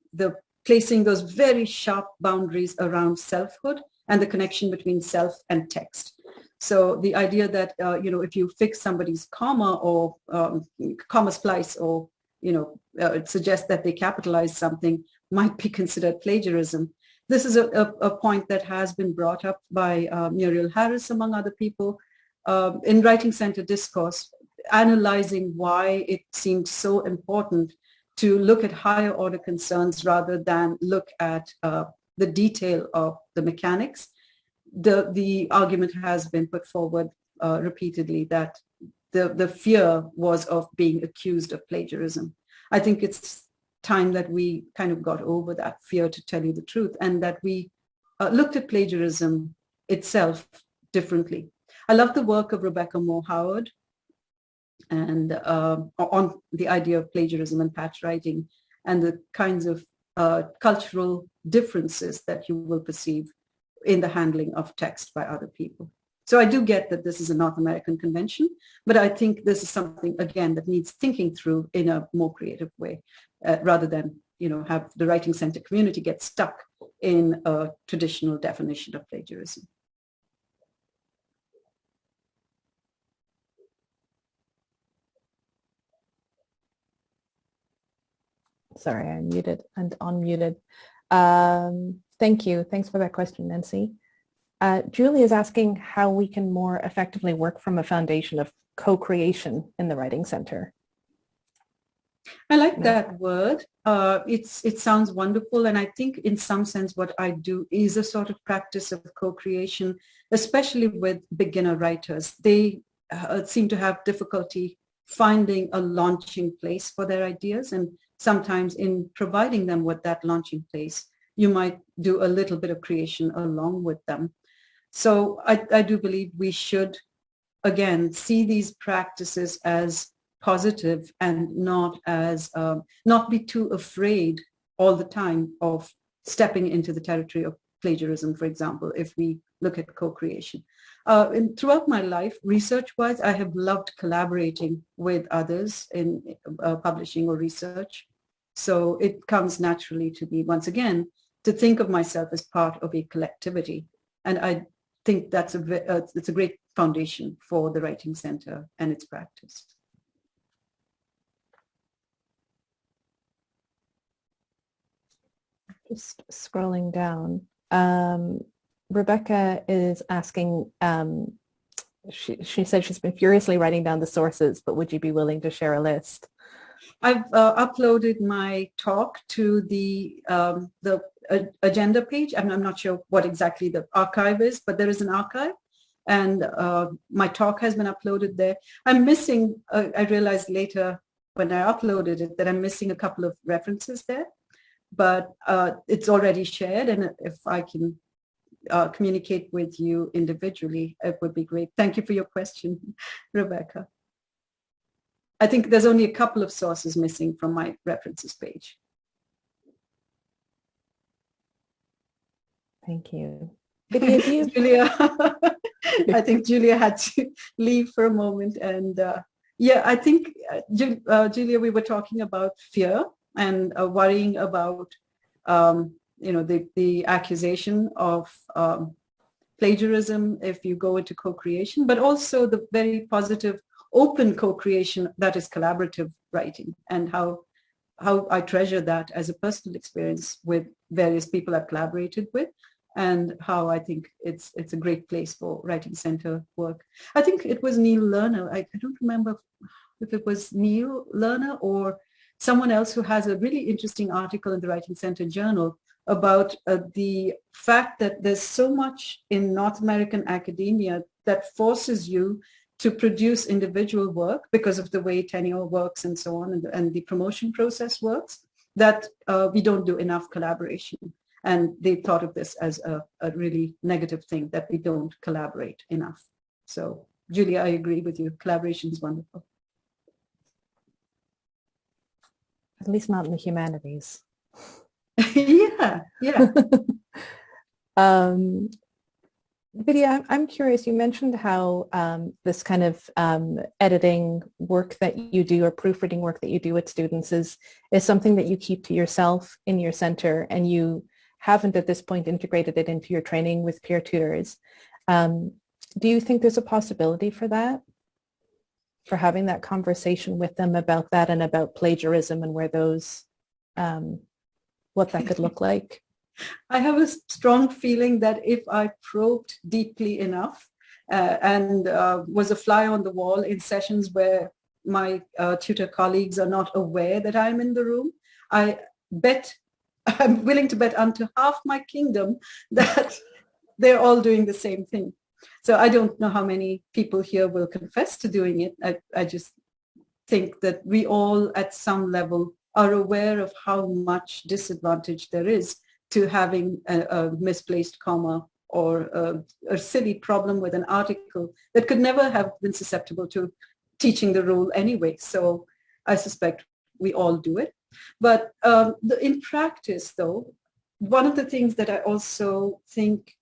placing those very sharp boundaries around selfhood and the connection between self and text. So the idea that, if you fix somebody's comma or comma splice or, it suggests that they capitalize something might be considered plagiarism. This is a point that has been brought up by Muriel Harris, among other people, in Writing Center Discourse, analyzing why it seemed so important to look at higher order concerns rather than look at the detail of the mechanics. The argument has been put forward repeatedly that the fear was of being accused of plagiarism. I think it's time that we kind of got over that fear, to tell you the truth, and that we looked at plagiarism itself differently. I love the work of Rebecca Moore Howard and on the idea of plagiarism and patch writing and the kinds of cultural differences that you will perceive in the handling of text by other people. So I do get that this is a North American convention, but I think this is something, again, that needs thinking through in a more creative way, rather than, have the writing center community get stuck in a traditional definition of plagiarism. Sorry, I'm muted and unmuted. Thank you. Thanks for that question, Nancy. Julie is asking how we can more effectively work from a foundation of co-creation in the Writing Center. I like that word. It sounds wonderful. And I think in some sense what I do is a sort of practice of co-creation, especially with beginner writers. They seem to have difficulty finding a launching place for their ideas. And sometimes in providing them with that launching place, you might do a little bit of creation along with them. So I do believe we should, again, see these practices as positive and not be too afraid all the time of stepping into the territory of plagiarism, for example, if we look at co-creation. And throughout my life, research-wise, I have loved collaborating with others in publishing or research. So it comes naturally to me, once again, to think of myself as part of a collectivity. And I think that's it's a great foundation for the Writing Center and its practice. Just scrolling down. Rebecca is asking, she said she's been furiously writing down the sources, but would you be willing to share a list? I've uploaded my talk to the agenda page. I'm not sure what exactly the archive is, but there is an archive, and my talk has been uploaded there. I'm missing, I realized later when I uploaded it that I'm missing a couple of references there, but it's already shared, and if I can communicate with you individually, it would be great. Thank you for your question, Rebecca. I think there's only a couple of sources missing from my references page. Thank you. Vidya, do you... Julia, I think Julia had to leave for a moment. And yeah, I think, Julia, we were talking about fear and worrying about, the accusation of plagiarism if you go into co-creation, but also the very positive open co-creation that is collaborative writing, and how I treasure that as a personal experience with various people I've collaborated with, and how I think it's a great place for Writing Center work. I think it was Neil Lerner. I don't remember if it was Neil Lerner or someone else who has a really interesting article in the Writing Center Journal about the fact that there's so much in North American academia that forces you to produce individual work because of the way tenure works and so on, and the promotion process works, that we don't do enough collaboration. And they thought of this as a really negative thing, that we don't collaborate enough. So, Julia, I agree with you. Collaboration is wonderful. At least not in the humanities. Yeah. Vidya, I'm curious, you mentioned how this kind of editing work that you do, or proofreading work that you do with students is something that you keep to yourself in your center, and you haven't at this point integrated it into your training with peer tutors. Do you think there's a possibility for that? For having that conversation with them about that and about plagiarism and where those, what that could look like? I have a strong feeling that if I probed deeply enough and was a fly on the wall in sessions where my tutor colleagues are not aware that I'm in the room, I'm willing to bet unto half my kingdom that they're all doing the same thing. So I don't know how many people here will confess to doing it. I just think that we all at some level are aware of how much disadvantage there is to having a misplaced comma or a silly problem with an article that could never have been susceptible to teaching the rule anyway. So I suspect we all do it. But in practice, though, one of the things that I also think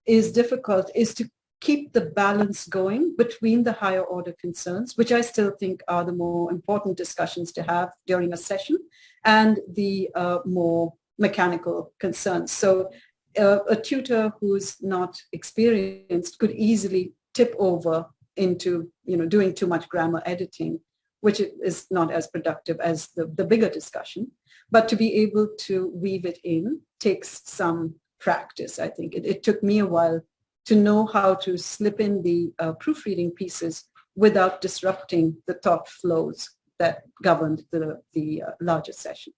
is difficult is to keep the balance going between the higher order concerns, which I still think are the more important discussions to have during a session, and the more mechanical concerns. So a tutor who's not experienced could easily tip over into doing too much grammar editing, which is not as productive as the bigger discussion. But to be able to weave it in takes some practice, I think. It took me a while to know how to slip in the proofreading pieces without disrupting the thought flows that governed the larger session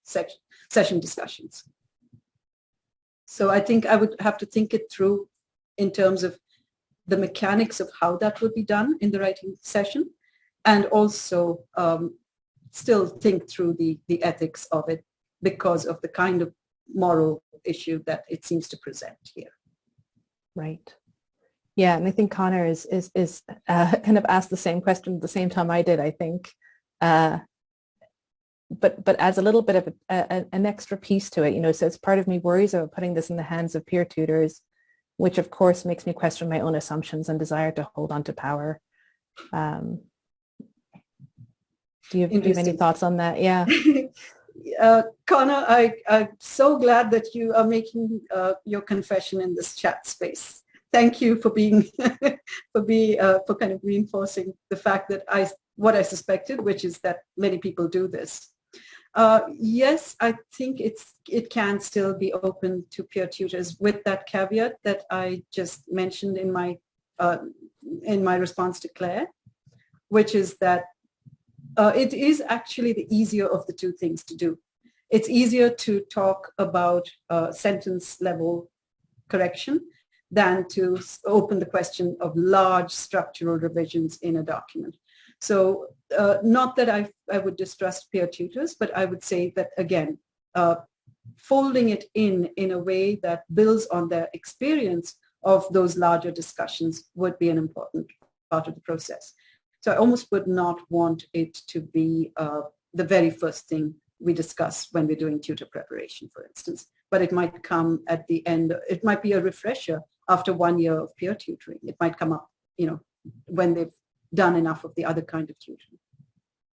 discussions. So I think I would have to think it through in terms of the mechanics of how that would be done in the writing session, and also still think through the ethics of it because of the kind of moral issue that it seems to present here. Right. Yeah, and I think Connor is kind of asked the same question at the same time I did, I think. But adds a little bit of an extra piece to it, so it's part of me worries about putting this in the hands of peer tutors, which of course makes me question my own assumptions and desire to hold on to power. Do you have any thoughts on that? Yeah. Connor, I'm so glad that you are making your confession in this chat space. Thank you for being for kind of reinforcing the fact that what I suspected, which is that many people do this. Yes, I think it can still be open to peer tutors with that caveat that I just mentioned in my response to Claire, which is that it is actually the easier of the two things to do. It's easier to talk about sentence level correction than to open the question of large structural revisions in a document. So not that I would distrust peer tutors, but I would say that, again, folding it in a way that builds on their experience of those larger discussions would be an important part of the process. So I almost would not want it to be the very first thing we discuss when we're doing tutor preparation, for instance, but it might come at the end. It might be a refresher after 1 year of peer tutoring. It might come up, when they've done enough of the other kind of tutoring.